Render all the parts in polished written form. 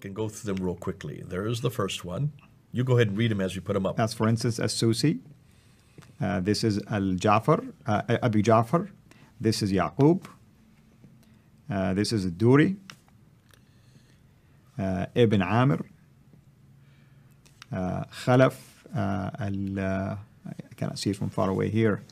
book and go through them real quickly. There's the first one. You go ahead and read them as we put them up. As for instance, As-Susi. This is Al-Ja'far, Abi Ja'far. This is Yaqub. This is Duri. Ibn Amir. Khalaf. I cannot see it from far away here.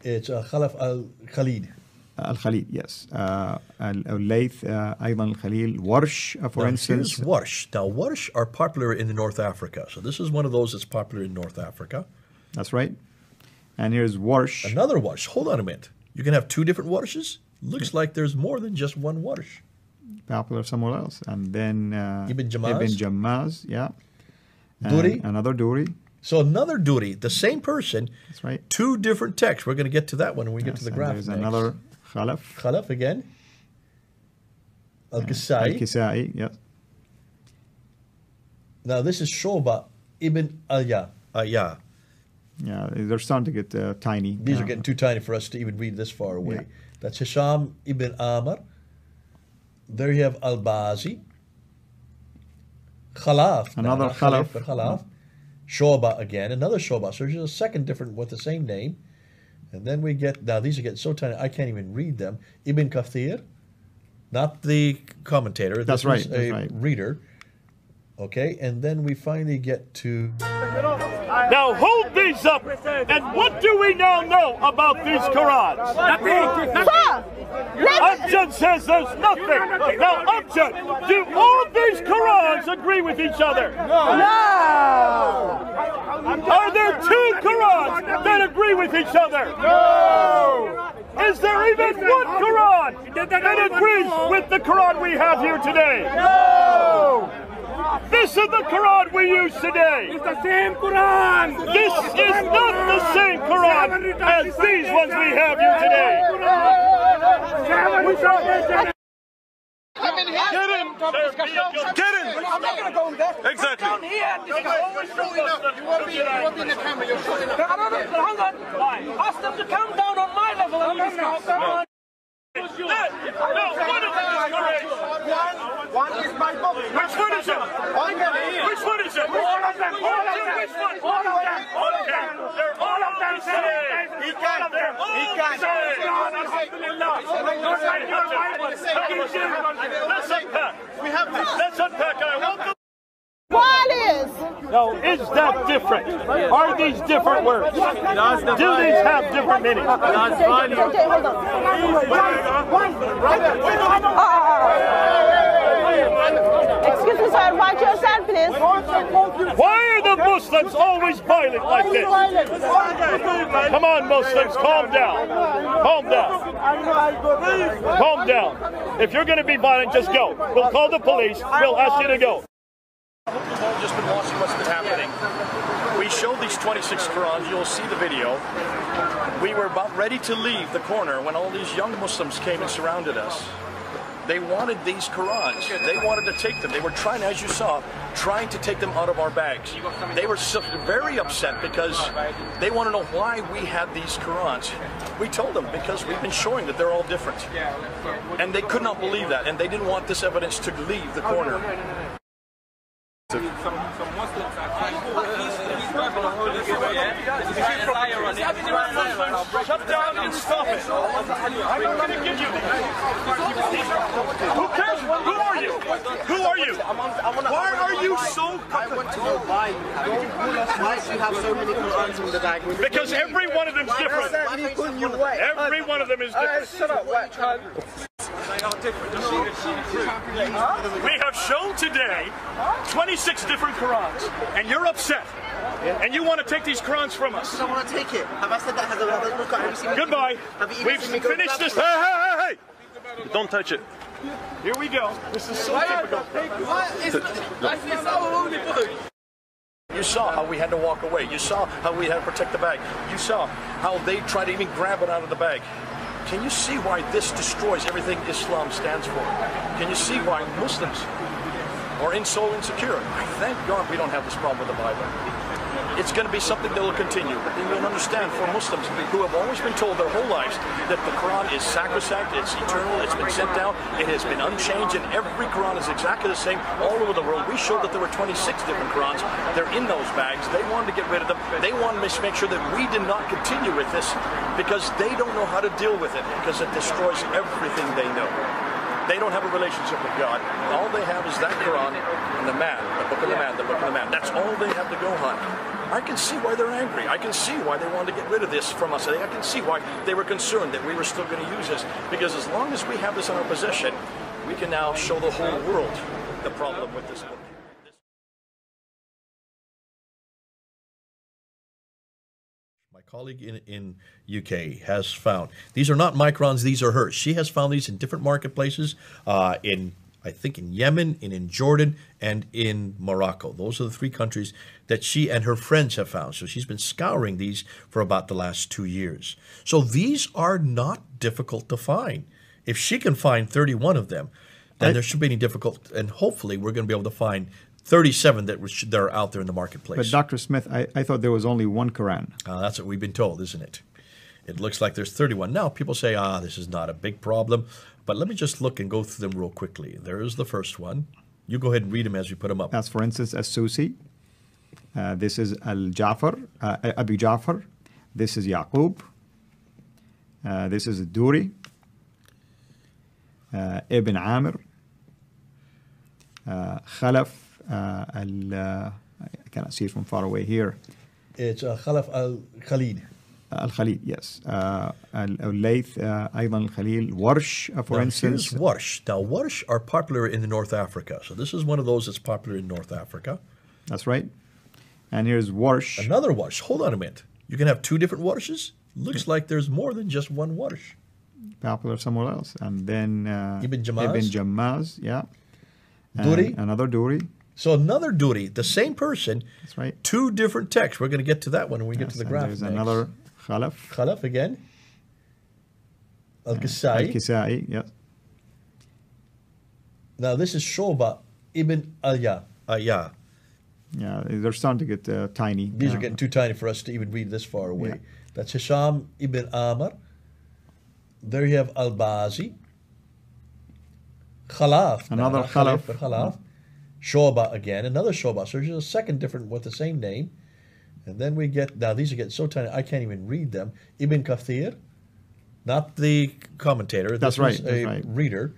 It's Khalaf al-Khalid. Al-Khalid, yes. Al-Layth, أيضا الخليل. Warsh, for instance. Here's Warsh. Now, Warsh are popular in North Africa. So this is one of those that's popular in North Africa. That's right. And here's Warsh. Another Warsh. Hold on a minute. You can have two different Warshes? Looks like there's more than just one Warsh. Popular somewhere else. And then Ibn Jammaz. Ibn Jammaz, yeah. Duri. Another Duri. So another Duri, the same person. That's right. Two different texts. We're going to get to that one when we get to the graph. There's another Khalaf. Khalaf again. Al-Kisai. Al-Kisai, yes. Now this is Shoba ibn Alya. Yeah, they're starting to get tiny. These are getting too tiny for us to even read this far away. Yeah. That's Hisham ibn Amr. There you have Al-Bazi. Khalaf. Another not Khalaf. But Khalaf. Shoba again. Another Shoba. So there's a second different with the same name. And then we get, now these are getting so tiny, I can't even read them. Ibn Kathir. Not the commentator. That's this right. is That's a right. reader. Okay. And then we finally get to... Now hold these up, and what do we now know about these Qurans? Amjad says there's nothing. Now Amjad, do all these Qurans agree with each other? No! Are there two Qurans that agree with each other? No! Is there even one Quran that agrees with the Quran we have here today? No! This is the Quran we use today. It's the same Quran. This is not the same Quran as these ones we have here today. Get him! Get him! I'm not going to go in there. Exactly. Down here and discuss. You won't be in the camera. You're showing up. Hang on. Ask them to come down on my level and discuss. No, one of them is correct. One is my book. Which one is it? Which one is it? All of them. All of them. Which one? All of them. Okay, they're all of them saying. He can. He can. Let's unpack. We have this. Let's unpack. I want the... Now, is that different? Are these different words? Do these have different meanings? Excuse me, sir. Watch yourself, please. Why are the Muslims always violent like this? Come on, Muslims, calm down. Calm down. Calm down. If you're going to be violent, just go. We'll call the police. We'll ask you to go. I hope you've all just been watching what's been happening. We showed these 26 Qurans. You'll see the video. We were about ready to leave the corner when all these young Muslims came and surrounded us. They wanted these Qurans. They wanted to take them. They were trying, as you saw, trying to take them out of our bags. They were very upset because they want to know why we had these Qurans. We told them because we've been showing that they're all different. And they could not believe that, and they didn't want this evidence to leave the corner. Some Muslims are trying he's grabbing a hold of Shut down and stop it. I'm going to give you this. Who cares? Who are you? Who are you? Why are you so... I want to know why do you have so many Qurans in the bag? Because every one of them is different. Every one of them is different. Shut up, white cunt. We have shown today 26 different Qurans, and you're upset. And you want to take these Qurans from us. I don't want to take it. Have I said that? Have you look at it? Goodbye. We've finished this. Hey! Don't touch it. Here we go. This is so typical. You saw how we had to walk away. You saw how we had to protect the bag. You saw how they tried to even grab it out of the bag. Can you see why this destroys everything Islam stands for? Can you see why Muslims are so insecure? Thank God we don't have this problem with the Bible. it's going to be something that will continue. But then you'll understand for Muslims who have always been told their whole lives that the Quran is sacrosanct, it's eternal, it's been sent down, it has been unchanged, and every Quran is exactly the same all over the world. We showed that there were 26 different Qurans. They're in those bags. They wanted to get rid of them. They wanted to make sure that we did not continue with this because they don't know how to deal with it because it destroys everything they know. They don't have a relationship with God. All they have is that Quran and the man, the book of the man, the book of the man. That's all they have to go on. I can see why they're angry. I can see why they wanted to get rid of this from us. I can see why they were concerned that we were still going to use this. Because as long as we have this in our possession, we can now show the whole world the problem with this book. My colleague in UK has found, these are not microns, these are hers. She has found these in different marketplaces I think in Yemen, in Jordan, and in Morocco. Those are the three countries that she and her friends have found. So she's been scouring these for about the last 2 years. So these are not difficult to find. If she can find 31 of them, then there should be any difficult, and hopefully we're going to be able to find 37 that are out there in the marketplace. But Dr. Smith, I thought there was only one Quran. That's what we've been told, isn't it? It looks like there's 31. Now, people say, this is not a big problem. But let me just look and go through them real quickly. There is the first one. You go ahead and read them as we put them up. As for instance, As-Susi. This is Al-Jafar, Abi Jafar. This is Yaqub. This is Duri. Ibn Amir. Khalaf. I cannot see it from far away here. It's Khalaf al-Khalid. Al-Khalid, yes. Al-Layth, Aydan al-Khalil. Warsh, for instance. Here's Warsh. Now, Warsh are popular in North Africa. So this is one of those that's popular in North Africa. That's right. And here's Warsh. Another Warsh. Hold on a minute. You can have two different Warshes? Looks like there's more than just one Warsh. Popular somewhere else. And then Ibn Jammaz. Ibn Jammaz, yeah. Duri. Another Duri. So another Duri, the same person. That's right. Two different texts. We're going to get to that one when we get to the graph. There's another Khalaf. Khalaf again. Al-Kisai. Al-Kisai, yes. Now this is Shoba ibn Alya. Yeah, they're starting to get tiny. These are getting too tiny for us to even read this far away. Yeah. That's Hisham ibn Amr. There you have Al-Bazi. Khalaf. Another Not Khalaf. But Khalaf. Shoba again. Another Shoba. So there's a second different with the same name. And then we get, now these are getting so tiny I can't even read them. Ibn Kathir. Not the commentator. That's right. That's a right. reader.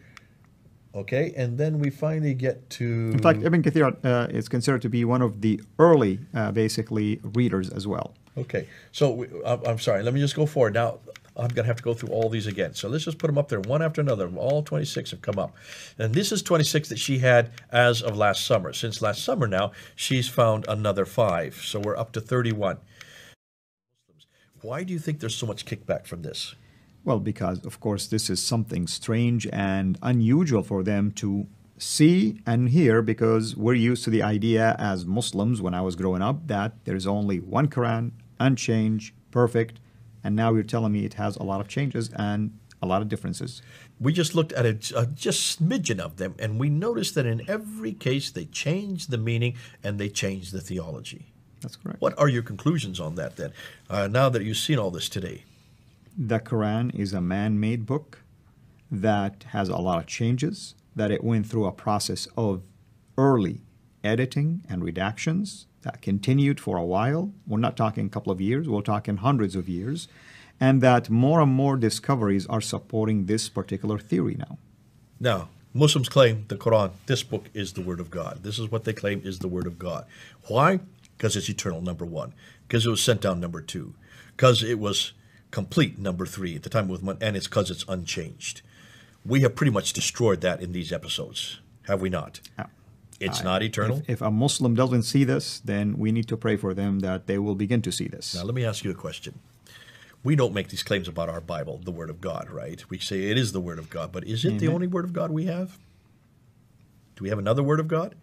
Okay, and then we finally get to... In fact, Ibn Kathir is considered to be one of the early, basically, readers as well. Okay, so I'm sorry, let me just go forward. Now, I'm going to have to go through all these again. So let's just put them up there one after another. All 26 have come up. And this is 26 that she had as of last summer. Since last summer now, she's found another 5. So we're up to 31. Why do you think there's so much kickback from this? Well, because, of course, this is something strange and unusual for them to see and hear, because we're used to the idea as Muslims when I was growing up that there's only one Quran, unchanged, perfect, and now you're telling me it has a lot of changes and a lot of differences. We just looked at a just smidgen of them, and we noticed that in every case they changed the meaning and they changed the theology. That's correct. What are your conclusions on that then, now that you've seen all this today? The Quran is a man-made book that has a lot of changes, that it went through a process of early editing and redactions that continued for a while. We're not talking a couple of years, we're talking hundreds of years, and that more and more discoveries are supporting this particular theory now. Now, Muslims claim the Quran, this book is the Word of God. This is what they claim is the Word of God. Why? Because it's eternal, number 1. Because it was sent down, number 2. Because it was complete, number 3, at the time with one, and it's because it's unchanged. We have pretty much destroyed that in these episodes, have we not? Yeah. It's not eternal. If a Muslim doesn't see this, then we need to pray for them that they will begin to see this. Now, let me ask you a question. We don't make these claims about our Bible, the Word of God, right? We say it is the Word of God, but is it the only Word of God we have? Do we have another Word of God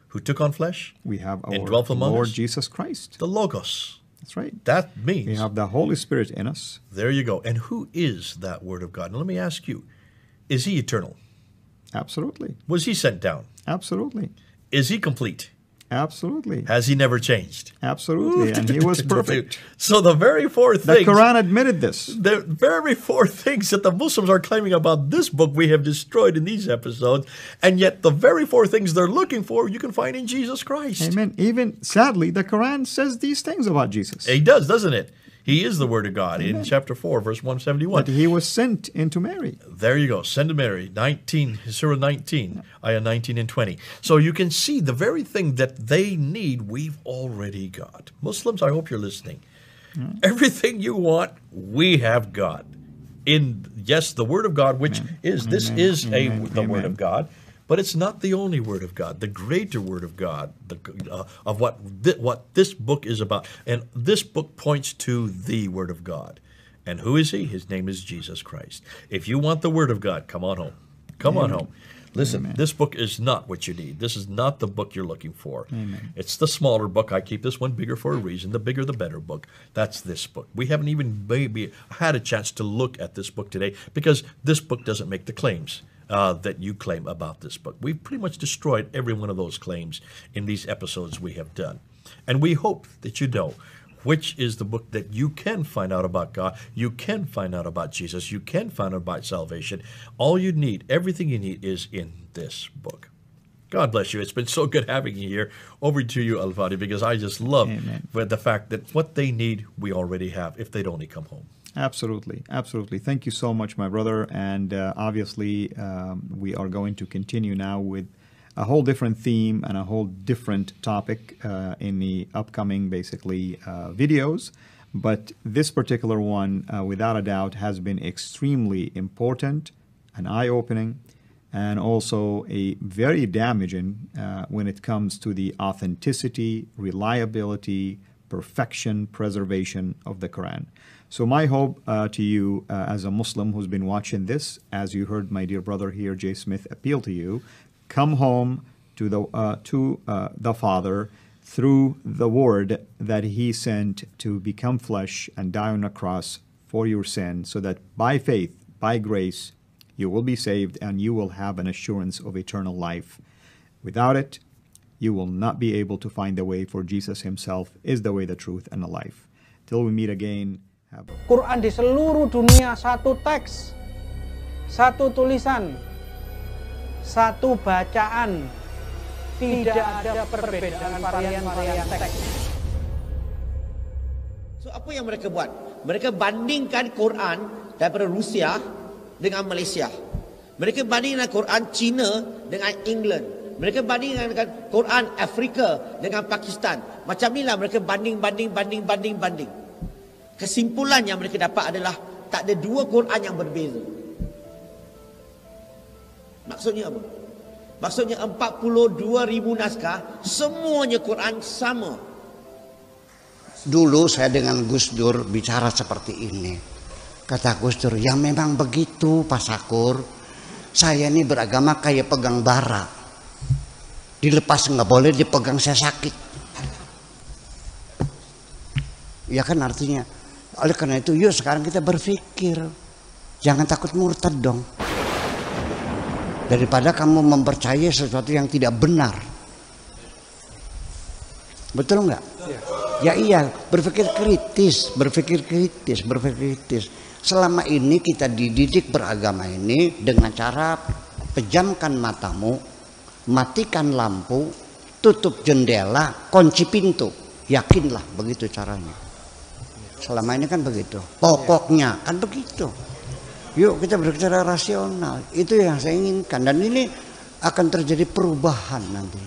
who took on flesh? We have our and dwelt among Lord us? Jesus Christ. The Logos. That's right. That means... We have the Holy Spirit in us. There you go. And who is that Word of God? Now, let me ask you, is he eternal? Absolutely. Was he sent down? Absolutely. Is he complete? Absolutely. Has he never changed? Absolutely. And he was perfect. So the very four The things... Quran admitted this. The very four things that the Muslims are claiming about this book we have destroyed in these episodes, and yet the very four things they're looking for you can find in Jesus Christ. Amen. Even, sadly, the Quran says these things about Jesus. It does, doesn't it? He is the Word of God. Amen. In chapter 4, verse 171. That he was sent into Mary. There you go. Send to Mary. Surah 19, ayah 19 and 20. So you can see the very thing that they need, we've already got. Muslims, I hope you're listening. Everything you want, we have got. Yes, the Word of God, which is, this is the Word of God. But it's not the only Word of God. The greater Word of God, of what this book is about. And this book points to the Word of God. And who is He? His name is Jesus Christ. If you want the Word of God, come on home. Come on home. Listen, this book is not what you need. This is not the book you're looking for. It's the smaller book. I keep this one bigger for a reason. The bigger, the better book. That's this book. We haven't even maybe had a chance to look at this book today because this book doesn't make the claims that you claim about this book. We've pretty much destroyed every one of those claims in these episodes we have done. And we hope that you know which is the book that you can find out about God, you can find out about Jesus, you can find out about salvation. All you need, everything you need is in this book. God bless you. It's been so good having you here. Over to you, Al-Fadi, because I just love the fact that what they need, we already have, if they'd only come home. Absolutely. Absolutely. Thank you so much, my brother. And obviously, we are going to continue now with a whole different theme and a whole different topic in the upcoming, basically, videos. But this particular one, without a doubt, has been extremely important and eye-opening, and also a very damaging when it comes to the authenticity, reliability, perfection, preservation of the Quran. So my hope to you as a Muslim who's been watching this, as you heard my dear brother here, Jay Smith, appeal to you, come home to the Father through the Word that He sent to become flesh and die on a cross for your sin, so that by faith, by grace, you will be saved and you will have an assurance of eternal life. Without it, you will not be able to find the way, for Jesus Himself is the way, the truth, and the life. Till we meet again. Quran di seluruh dunia satu teks, satu tulisan, satu bacaan, tidak ada perbedaan varian-varian teks. So apa yang mereka buat? Mereka bandingkan Quran daripada Rusia dengan Malaysia. Mereka bandingkan Quran China dengan England. Mereka bandingkan Quran Afrika dengan Pakistan. Macam inilah mereka banding. Kesimpulan yang mereka dapat adalah tak ada dua Quran yang berbeza. Maksudnya apa? Maksudnya 42,000 naskah, semuanya Quran sama. Dulu saya dengan Gus Dur bicara seperti ini. Kata Gus Dur, ya memang begitu Pak Sakur. Saya ini beragama kayak pegang bara. Dilepas nggak boleh, dipegang saya sakit. Ya kan artinya. Oleh karena itu, yuk sekarang kita berpikir. Jangan takut murtad dong. Daripada kamu mempercayai sesuatu yang tidak benar. Betul nggak? Ya iya, berpikir kritis. Selama ini kita dididik beragama ini dengan cara pejamkan matamu, matikan lampu, tutup jendela, kunci pintu. Yakinlah begitu caranya. Selama ini kan begitu. Pokoknya kan begitu. Yuk kita berbicara rasional. Itu yang saya inginkan. Dan ini akan terjadi perubahan nanti.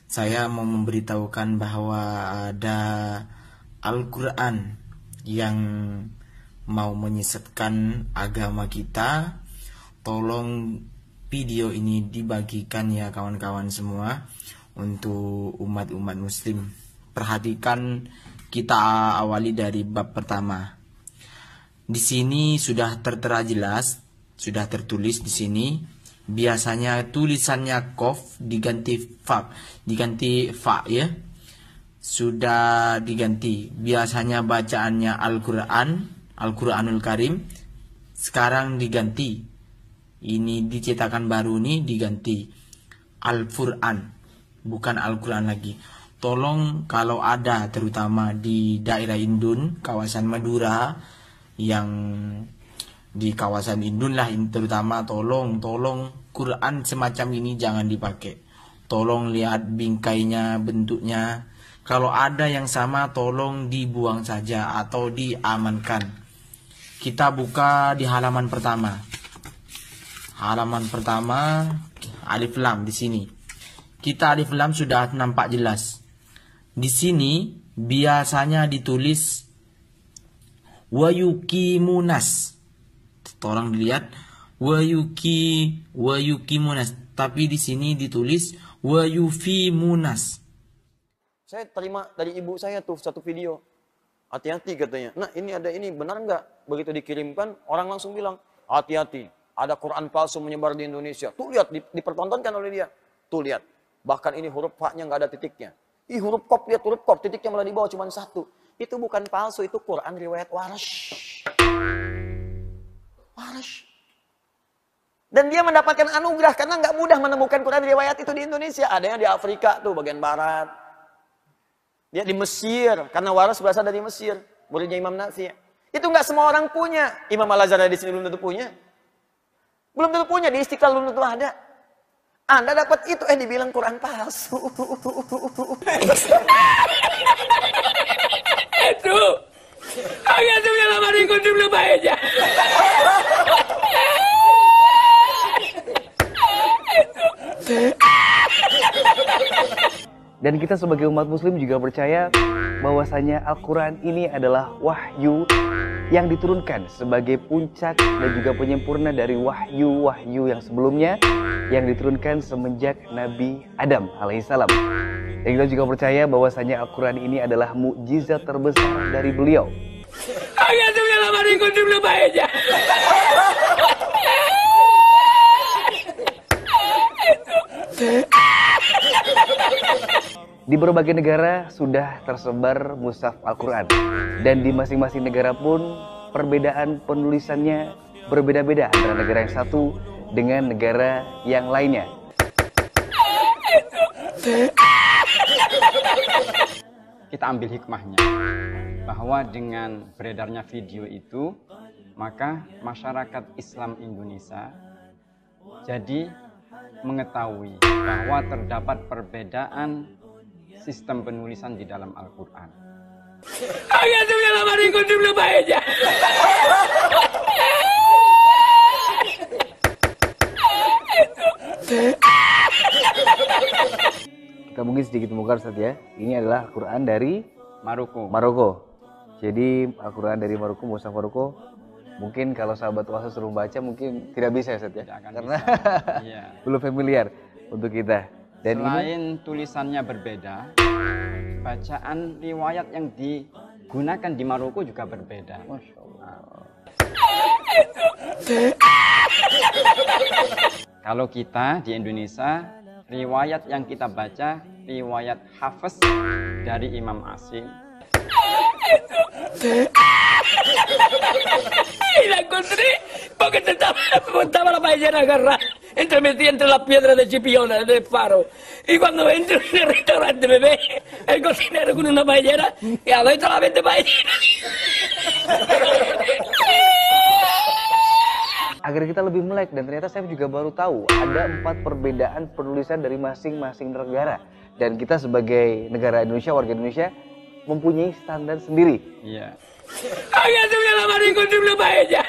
Saya mau memberitahukan bahwa ada Al-Quran yang mau menyesatkan agama kita. Tolong video ini dibagikan ya kawan-kawan semua untuk umat-umat muslim. Perhatikan, kita awali dari bab pertama. Di sini sudah tertera jelas, sudah tertulis di sini. Biasanya tulisannya Qaf diganti fa ya. Sudah diganti. Biasanya bacaannya Al-Quranul Karim. Sekarang diganti. Ini dicetakan baru nih diganti Al-Furqan. bukan Al-Quran lagi. Tolong kalau ada, terutama di daerah Indun, kawasan Madura, yang di kawasan Indun lah terutama, tolong Quran semacam ini jangan dipakai. Tolong lihat bingkainya, bentuknya. Kalau ada yang sama tolong dibuang saja atau diamankan. Kita buka di halaman pertama. Halaman pertama alif lam di sini. Kita alif lam sudah nampak jelas. Di sini biasanya ditulis wayukimunas. Tolong dilihat wayukimunas, tapi di sini ditulis wayufimunas. Saya terima dari ibu saya tuh satu video. Hati-hati katanya. Nah, ini ada ini, benar nggak? Begitu dikirimkan, orang langsung bilang, hati-hati, ada Quran palsu menyebar di Indonesia. Tuh lihat, dipertontonkan oleh dia. Tuh lihat, bahkan ini huruf fa-nya nggak ada titiknya. Ih, huruf kop, lihat huruf kop, titiknya malah di bawah cuma satu. Itu bukan palsu, itu Quran riwayat Warsh. Warsh. Dan dia mendapatkan anugerah karena nggak mudah menemukan Quran riwayat itu di Indonesia. Ada yang di Afrika tuh, bagian barat. Dia di Mesir, karena Warsh berasal dari Mesir. Muridnya Imam Nafi. Itu nggak semua orang punya. Imam Al-Azhar di sini belum tentu punya. Belum tentu punya, di Istiqlal belum tentu ada. Anda dapat itu, dibilang Quran palsu. Itu, agak sudah lama dikunci belum aja. Dan kita sebagai umat muslim juga percaya bahwasanya Al-Quran ini adalah wahyu yang diturunkan sebagai puncak dan juga penyempurna dari wahyu-wahyu yang sebelumnya yang diturunkan semenjak Nabi Adam alaihissalam. Dan kita juga percaya bahwasanya Al-Quran ini adalah mukjizat terbesar dari beliau. Agak sudah lama dikunci belum aja. Di berbagai negara sudah tersebar mushaf Al-Quran. Dan di masing-masing negara pun perbedaan penulisannya berbeda-beda antara negara yang satu dengan negara yang lainnya. Kita ambil hikmahnya, bahwa dengan beredarnya video itu, maka masyarakat Islam Indonesia jadi mengetahui bahwa terdapat perbedaan sistem penulisan di dalam Al-Quran. Agak sudah lama dikunci belum aja. Kita mungkin sedikit membongkar Ustaz ya. Ini adalah Al-Quran dari Maroko. Jadi Al-Quran dari Maroko, mushaf Maroko. Mungkin kalau sahabat puasa suruh baca mungkin tidak bisa Ustaz ya. Karena belum familiar untuk kita. Dan selain tulisannya berbeda, bacaan riwayat yang digunakan di Maroko juga berbeda. Masya Allah. Kalau kita di Indonesia, riwayat yang kita baca, riwayat Hafiz dari Imam Asim. La encontré porque estaba la paellera agarrada metida entre las piedras de Chipiona, del faro. Y cuando entro en el restaurante me ve el cocinero con una paellera y adentro la vende paellera. Agar kita lebih melek, dan ternyata saya juga baru tahu ada 4 perbedaan penulisan dari masing-masing negara. Dan kita sebagai negara Indonesia, warga Indonesia, mempunyai standar sendiri. Iya. Agak sudah lama dikunci belum aja.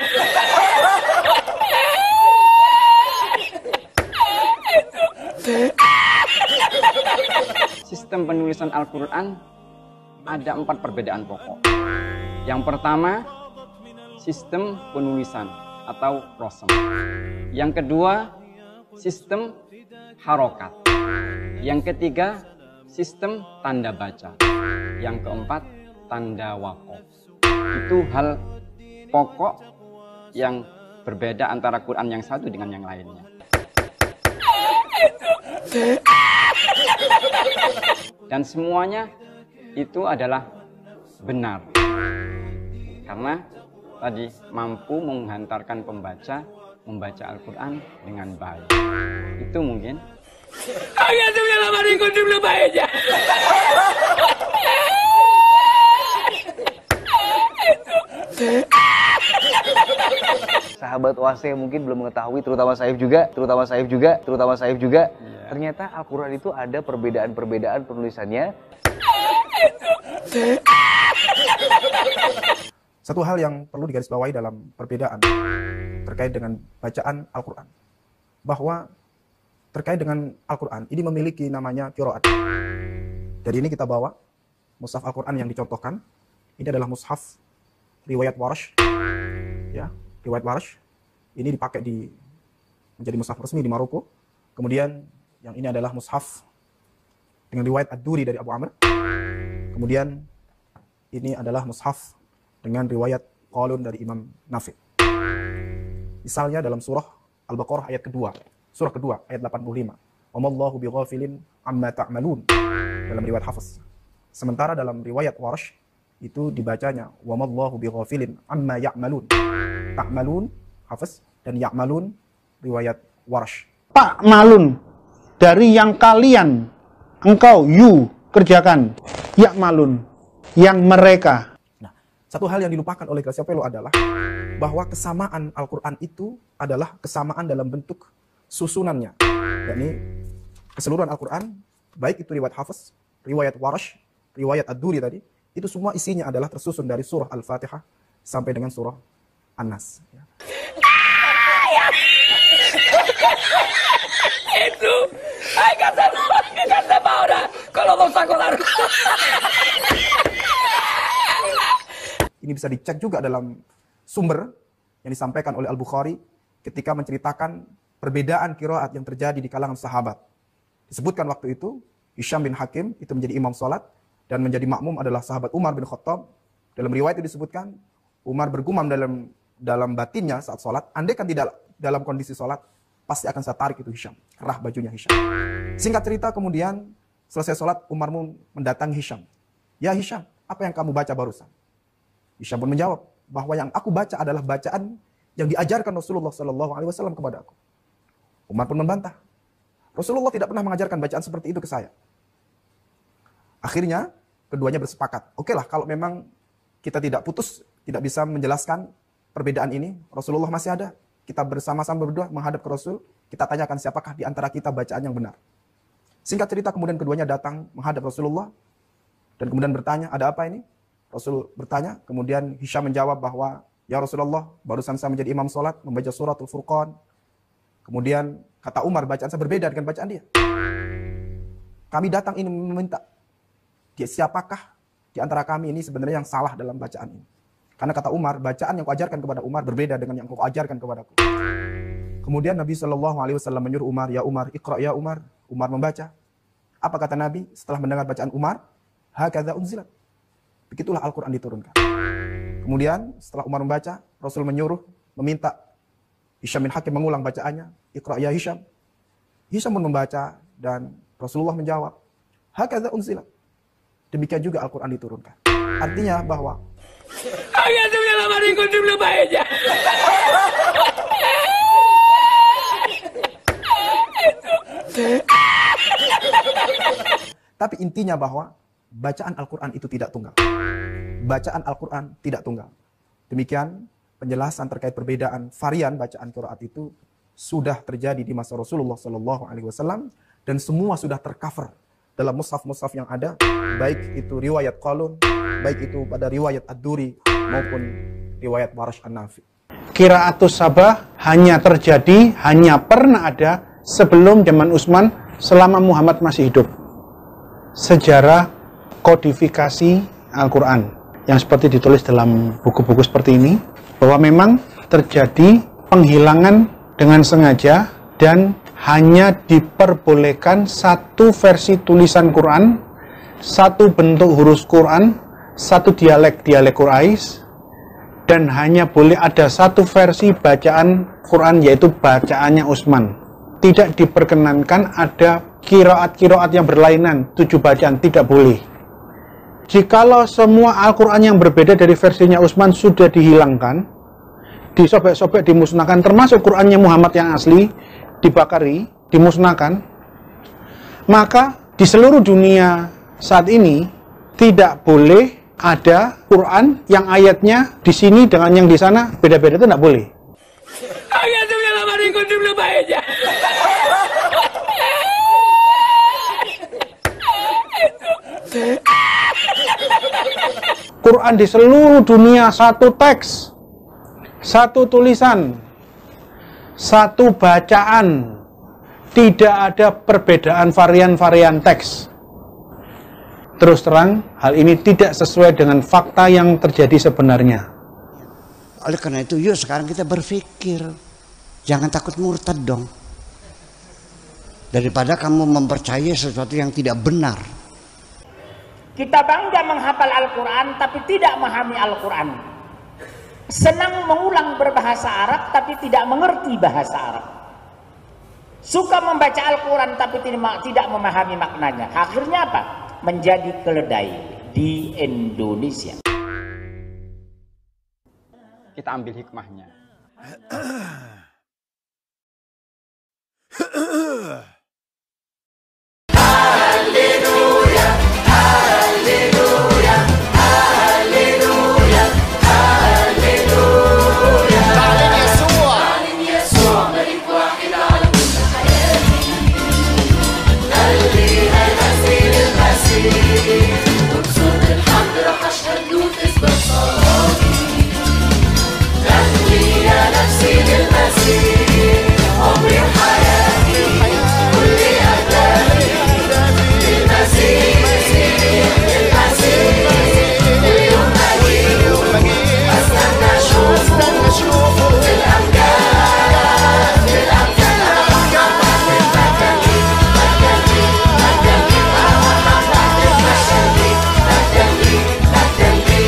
Sistem penulisan Al-Quran ada 4 perbedaan pokok. Yang pertama, sistem penulisan atau prosem. Yang kedua, sistem harokat. Yang ketiga, sistem tanda baca. Yang keempat, tanda wakof. Itu hal pokok yang berbeda antara Quran yang satu dengan yang lainnya. Dan semuanya itu adalah benar. Karena tadi mampu menghantarkan pembaca membaca Al-Quran dengan baik. Itu mungkin. Sahabat OAC mungkin belum mengetahui, terutama Saif juga, ternyata Al-Quran itu ada perbedaan-perbedaan penulisannya. Satu hal yang perlu digarisbawahi dalam perbedaan terkait dengan bacaan Al-Quran, bahwa terkait dengan Al-Quran ini memiliki namanya qiraat. Dari ini kita bawa mushaf Al-Quran yang dicontohkan. Ini adalah mushaf riwayat Warsh, ya, riwayat Warsh. Ini dipakai menjadi mushaf resmi di Maroko. Kemudian yang ini adalah mushaf dengan riwayat Ad-Duri dari Abu Amr. Kemudian ini adalah mushaf dengan riwayat Qalun dari Imam Nafi. Misalnya dalam surah Al-Baqarah ayat kedua, surah kedua ayat 85. Wamallahu bighafilin amma ta'malun, dalam riwayat Hafiz. Sementara dalam riwayat Warsh itu dibacanya wamallahu bighafilin amma ya'malun. Ta'malun Hafiz dan ya'malun riwayat Warsh. Pak Malun, dari yang kalian, engkau, you, kerjakan. Ya'malun, yang mereka. Satu hal yang dilupakan oleh Gracia Pelo adalah bahwa kesamaan Al-Quran itu adalah kesamaan dalam bentuk susunannya. Yakni keseluruhan Al-Quran, baik itu riwayat Hafiz, riwayat Warsh, riwayat Ad-Duri tadi, itu semua isinya adalah tersusun dari surah Al-Fatihah sampai dengan surah An-Nas. Itu, kata Maura, kalau mau sakular. Ini bisa dicek juga dalam sumber yang disampaikan oleh Al-Bukhari ketika menceritakan perbedaan qiraat yang terjadi di kalangan sahabat. Disebutkan waktu itu, Hisham bin Hakim itu menjadi imam salat dan menjadi makmum adalah sahabat Umar bin Khattab. Dalam riwayat itu disebutkan, Umar bergumam dalam batinnya saat salat, andai kan tidak dalam kondisi salat, pasti akan saya tarik itu Hisham, kerah bajunya Hisham. Singkat cerita kemudian, selesai salat, Umar mendatangi Hisham. Ya Hisham, apa yang kamu baca barusan? Hisham pun menjawab bahwa yang aku baca adalah bacaan yang diajarkan Rasulullah SAW kepada aku. Umar pun membantah. Rasulullah tidak pernah mengajarkan bacaan seperti itu ke saya. Akhirnya keduanya bersepakat. Oke lah, kalau memang kita tidak putus, tidak bisa menjelaskan perbedaan ini, Rasulullah masih ada. Kita bersama-sama berdua menghadap ke Rasul. Kita tanyakan siapakah di antara kita bacaan yang benar. Singkat cerita kemudian keduanya datang menghadap Rasulullah dan kemudian bertanya, ada apa ini? Rasul bertanya, kemudian Hisham menjawab bahwa, ya Rasulullah, barusan saya menjadi imam sholat, membaca suratul Furqan. Kemudian kata Umar, bacaan saya berbeda dengan bacaan dia. Kami datang ini meminta, siapakah di antara kami ini sebenarnya yang salah dalam bacaan ini? Karena kata Umar, bacaan yang kuajarkan kepada Umar berbeda dengan yang kau ajarkan kepadaku. Kemudian Nabi SAW menyuruh Umar, ya Umar, iqra ya Umar. Umar membaca. Apa kata Nabi setelah mendengar bacaan Umar? Hakadha unzilat. Begitulah Al-Quran diturunkan. Kemudian setelah Umar membaca, Rasul meminta Hisham bin Hakim mengulang bacaannya. Iqra ya Hisham. Hisham pun membaca dan Rasulullah menjawab, hakadha unzilat. Demikian juga Al-Quran diturunkan. Artinya bahwa tapi intinya bahwa bacaan Al-Quran itu tidak tunggal. Bacaan Al-Quran tidak tunggal. Demikian penjelasan terkait perbedaan varian bacaan qiraat itu sudah terjadi di masa Rasulullah SAW dan semua sudah tercover dalam mushaf-mushaf yang ada, baik itu riwayat Qalun, baik itu pada riwayat Ad-Duri maupun riwayat Warsh An-Nafi. Qiraatus Sabah hanya pernah ada sebelum zaman Utsman selama Muhammad masih hidup. Sejarah kodifikasi Al-Quran yang seperti ditulis dalam buku-buku seperti ini, bahwa memang terjadi penghilangan dengan sengaja dan hanya diperbolehkan satu versi tulisan Quran, satu bentuk huruf Quran, satu dialek Quraisy, dan hanya boleh ada satu versi bacaan Quran, yaitu bacaannya Utsman. Tidak diperkenankan ada qiraat yang berlainan, 7 bacaan, tidak boleh. Jikalau semua Al-Quran yang berbeda dari versinya Utsman sudah dihilangkan, disobek-sobek, dimusnahkan, termasuk Qurannya Muhammad yang asli, dibakari, dimusnahkan, maka di seluruh dunia saat ini tidak boleh ada Quran yang ayatnya di sini dengan yang di sana beda-beda, itu tidak boleh. Quran di seluruh dunia satu teks, satu tulisan, satu bacaan, tidak ada perbedaan varian-varian teks. Terus terang, hal ini tidak sesuai dengan fakta yang terjadi sebenarnya. Oleh karena itu, yuk sekarang kita berpikir, jangan takut murtad dong. Daripada kamu mempercayai sesuatu yang tidak benar. Kita bangga menghafal Al-Quran tapi tidak memahami Al-Quran. Senang mengulang berbahasa Arab tapi tidak mengerti bahasa Arab. Suka membaca Al-Quran tapi tidak memahami maknanya. Akhirnya apa? Menjadi keledai di Indonesia. Kita ambil hikmahnya. Haleluya, haleluya, haleluya, haleluya. Ta'lim Yesua, ta'lim Yesua, Malik wahid ala kulli hayati. Qalbi al-Masih lil-Masih, uqsud al-hamd raح ashhad له تثبت صلاتي. تهدي يا نفسي للمسيح، عمري وحياتي، كل أهدافي للمسيح، للمسيح. كل يوم أجيله أستنى أشوفه في الأمجاد، في الأمجاد. محمد المكان لي، مكان لي، مكان لي. محمد المشهد لي، مكان لي، مكان لي.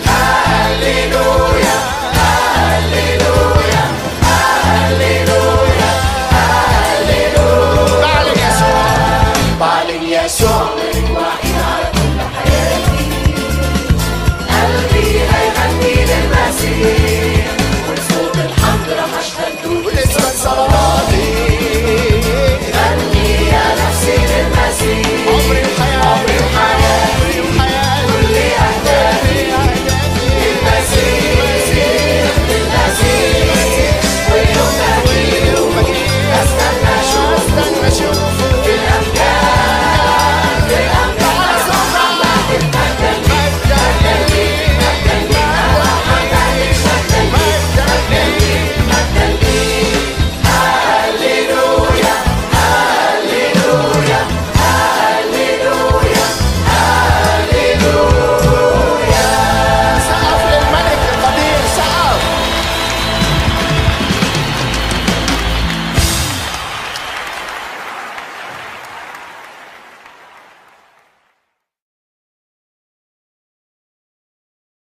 هاليلويا، هاليلويا، هاليلويا، هاليلويا. بعلن يسوع، بعلن يسوع، ملك واحد على كل حياتي. قلبي هيغني للمسيح.